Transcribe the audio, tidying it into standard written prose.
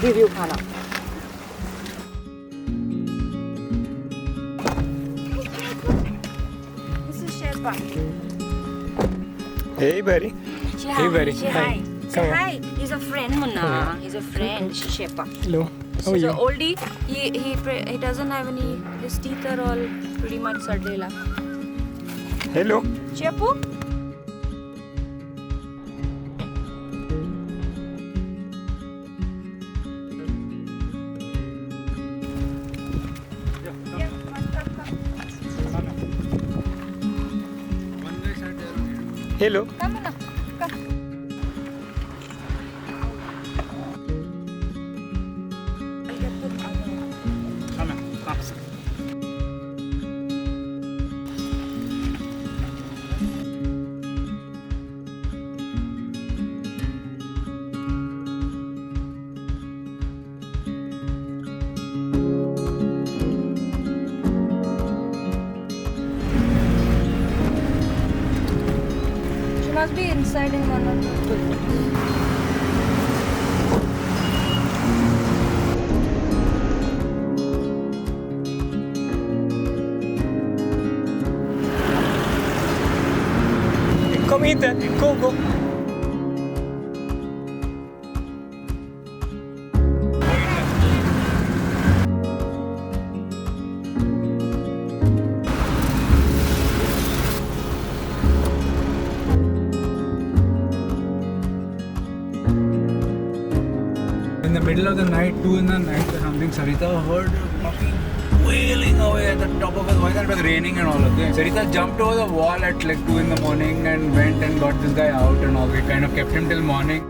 give you khana. This is Sherpa. Hey, buddy. Hey, buddy. Say hi. Say hi. He's a friend, Munna. He's a friend. This is Sherpa. Hello. How are He's you? an oldie. He doesn't have any. His teeth are all pretty much sardela. Hello. Chepu. Hello. Come on, come. She must be inside in one of the buildings. Come in. Go. In the middle of the night, 2 in the night or something, Sarita heard fucking wailing away at the top of his voice, and it was raining and all of that. Sarita jumped over the wall at like 2 in the morning and went and got this guy out and all. We kind of kept him till morning.